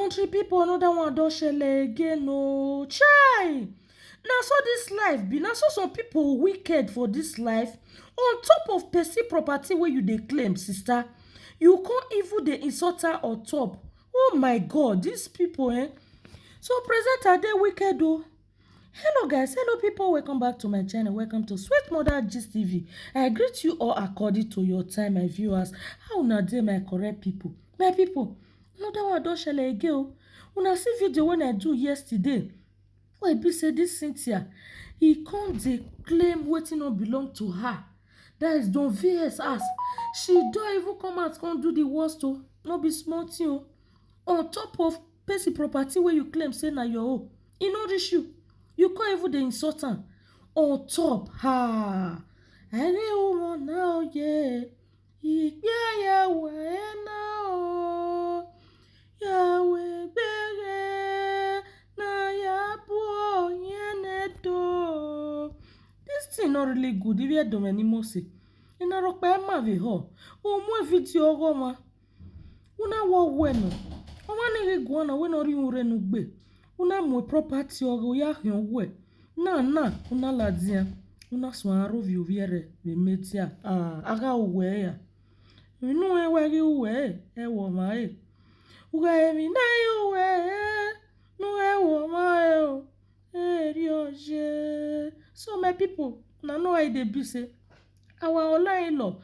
country people, another one don shele again o. Chai! Na so this life be. Na so some people wicked for this life. On top of person property wey you dey claim, sister, you come even dey insult her on top. Oh my God, these people, eh? So presenter dey wicked o. Hello guys, hello people, welcome back to my channel. Welcome to Sweet Mother Gist TV. I greet you all according to your time, my viewers. How una dey, my correct people? My people, another one don shele again o. Una see video when I do yesterday wey be say this Cynthia e come dey claim wetin no belong to her. That is Don VS house. She don even come out come do the worst o. No be small thing o. On top of person property wey you claim say na your own, e no reach you. You can't even dey insult am on top. Ẹni wọn náà yẹ ìgbé àyàwó ẹ̀ náà o. Yàwé gbére na yàbọ̀ yẹn ẹ̀dọ̀. This thing not really good. If you don't anymore say, ina rokpe ma vi ho. O mo video go ma. Una wo weno. O ma ni guana we no ri ure nu gbe. Una mo property ogo ya hyan we. Na una ladia. Una so aro vi oviere we metia. Aga uwe ya. Inu e we gi uwe e wo ma e. Uga mi na uwe no e wo ma e o. E ri oje. So my people, na know why they be say our online-law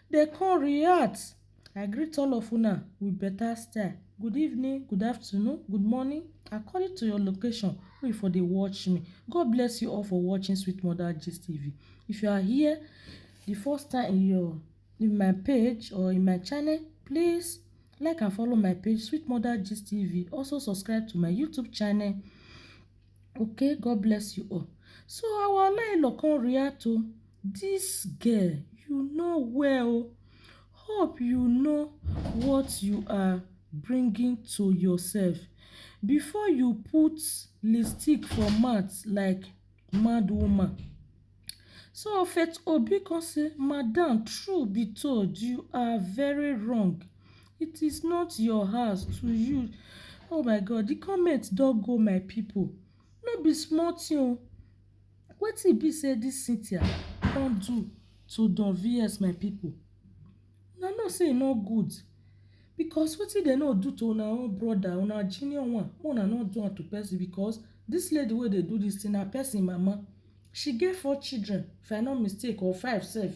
they can react. I greet all of una with better style. Good evening, good afternoon, good morning, according to your location wey for dey watch me. God bless you all for watching Sweet Mother Gist TV. If you are here the first time in my page or in my channel, please like and follow my page Sweet Mother Gist TV. Also subscribe to my YouTube channel. Okay, God bless you all. So our online-law can react to this girl. You know well. Hope you know what you are bringing to yourself before you put lipstick for mouth like mad woman. So Faith Obi can say, Madam, true be told, you are very wrong. It is not your house to you. Oh my God, the comments don't go, my people. No be small thing. Wetin be say this Cynthia don do to Don VS, my people? Una know say e no good, because wetin dem no do to una own brother, una junior one, una no do am to person, because this lady wey dey do this thing na person mama. She get 4 children, if I no mistake, or 5 sef.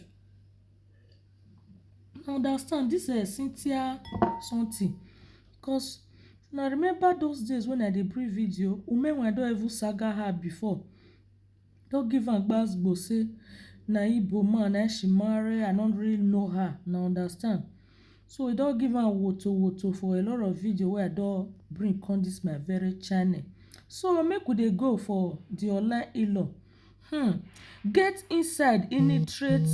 I understand this Cynthia something, because una remember those days when I dey bring video, women I don even saga her before. Don't give am gbasgbo say na Igbo man na she marry, I don't really know her. Now understand. So we don't give am woto for a lot of video where I don't bring on this my very channel. So make we dey go for the online-law. Get inside illiterate,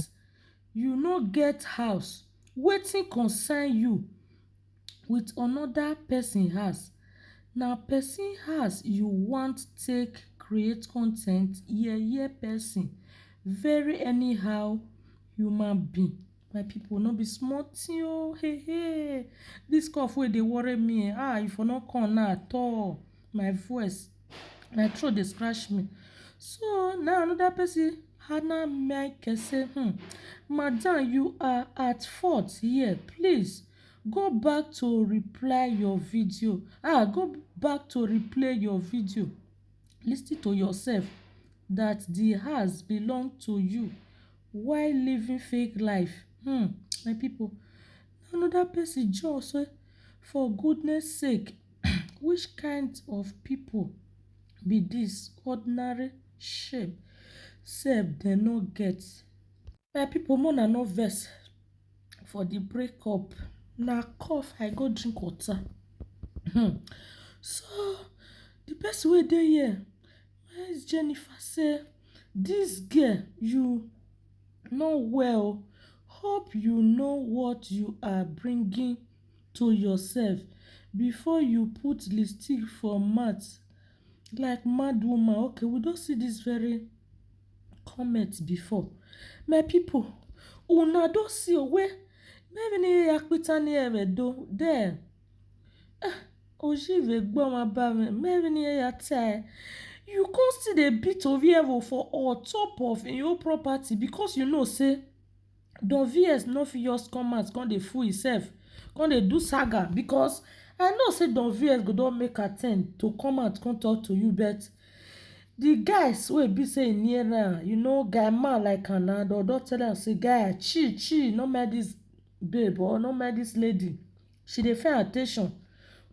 you no get house. Wetin concern you with another person house? Na person house you want take create content, person very anyhow human being. My people, no be small thing o. Hey, this cough wey dey worry me, if I no come now at all, my voice, my throat dey scratch me. So now another person, Hannah Mike, say, Madam, you are at fault here. Please go back to reply your video. Go back to replay your video. Listen to yourself that the house belong to you while living fake life. My people, another person just say, for goodness sake, which kind of people be this? Ordinary shape sef dem no get. My people, more no vex for the breakup. Na cough I go drink water. So the person wey dey here, Miss Jennifer, say, this girl, you know well. Hope you know what you are bringing to yourself before you put lipstick for mouth like mad woman. Okay, we don see this very comment before. My people, una don see where maybe ni akpita ni eredo there. ojive gboma ba me maybe ya tie. You can't see the bit of evil for on top of in your property because you know say Don VS no fit just come out come dey fool himself come dey do saga because I know say Don VS go don make attempt to come out come talk to you but the guys wey be say near now you know guy man like am na don tell am say guy chill no mind this babe or no mind this lady she dey find at ten tion.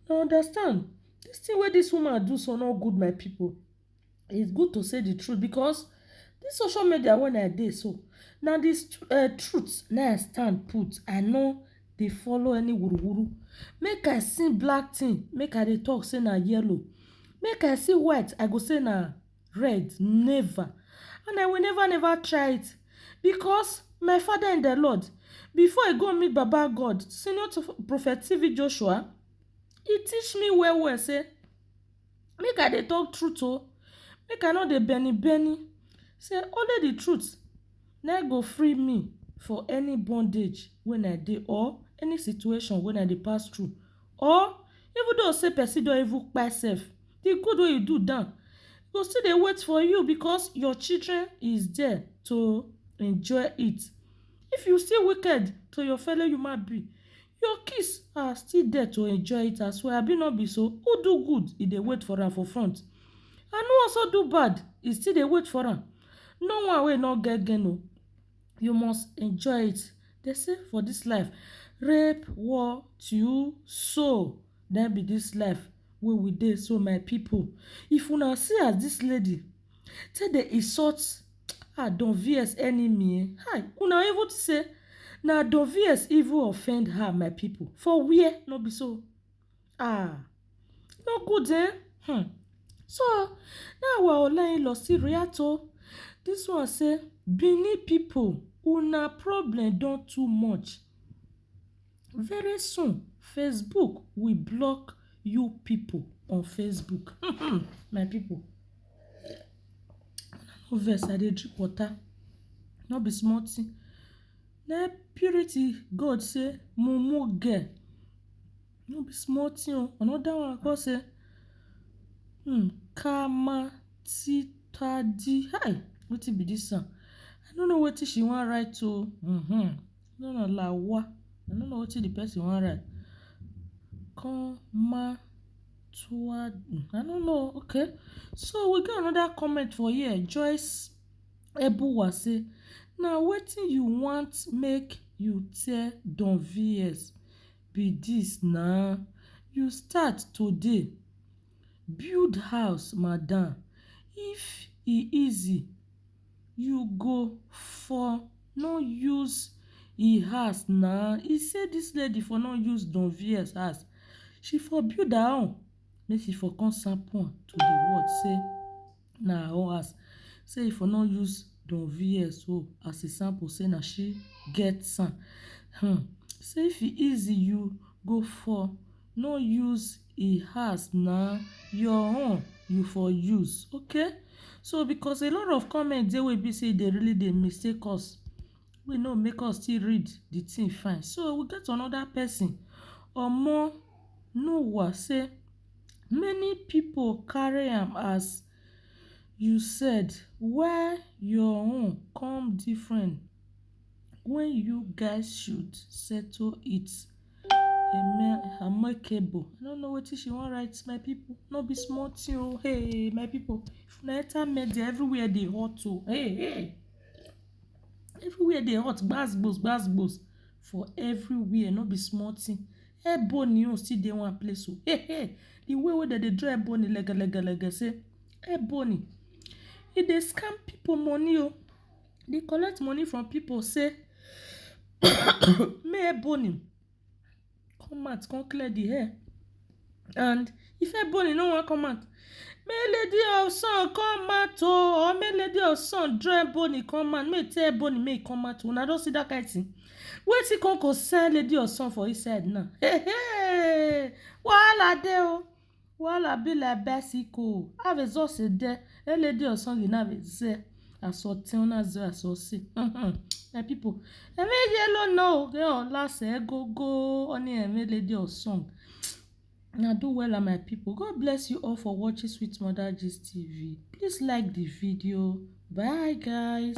You understand this thing wey this woman do so no good my people. It's good to say the truth because this social media when I dey so na this truth na I stand put. I no dey follow any wuruwuru. Make I see black thing make I dey talk say na yellow. Make I see white I go say na red. Never. And I will never try it because my father in the Lord before I go meet Baba God senior to Prophet TV Joshua he teach me well say make I dey talk truth o. Make I no dey benny say only the truth na go free me for any bondage when I dey or any situation when I dey pass through or even though say person don even kpai sef the good wey you do down go still dey wait for you because your children is there to enjoy it. If you still wicked to your fellow human being your kids are still there to enjoy it as well. Abi no be so? Who do good e dey wait for am for front and who also do bad e still dey wait for am. No one wey no get gain o. You must enjoy it. They say for this life rape war to sow na be this life wey we dey so my people. If una see as this lady take dey insult Don VS enemy hi una even say na Don VS even offend her my people for where no be so no good so now our online law still react o. This one say Benin people una problem don too much. Very soon Facebook will block you people on Facebook. My people no vex I dey drink water no be small thing. Na purity God say mumu girl no be small thing o. Another one come say kama titadi hi wetin be this one? I no know wetin she wan write o. No na lawa I no know wetin the person wan write. Kama tuad I no know. Okay, so we get another comment for here. Joyce Ebuwa say na wetin you want make you tell Don VS be this na you start today build house madam. If e easy you go for no use e house na. E say this lady for no use Don VS house she for build her own make she for come sample am to the world say na her own house. Say e for no use Don VS o as a sample say na she get am. Say if e easy you go for no use e house na your own you for use. Okay, so because a lot of comments dey wey be say they really dey mistake us we no make us still read the thing fine. So we get another person Omo Noah say many people carry am as you said why your own come different when you guys should settle it amicable. I don't know wetin she wan write my people. No be small thing o. Hey my people if una enter media everywhere dey hot o. Hey everywhere dey hot gbas for everywhere no be small thing. Ebony o still dey one place o. The way wey dem dey draw Ebony lega say Ebony e dey scam people money o. Dey collect money from people say make Ebony come out come clear the hair and if Ebony no wan come out make Lady of Sun come out o or make Lady of Sun draw Ebony come out make tell Ebony make e come out. Una don see that kind thing. Wetin come concern Lady of Sun for inside now? Wahala dey o. Wahala be like bicycle. Avezosi dey Lady of Sun ginaveze asorti unazo asosi. My people emeje lo no ge o lase gogo oni eme Lady of Sun na do wella my people. God bless you all for watching Sweet Mother Gist TV. Please like the video. Bye guys.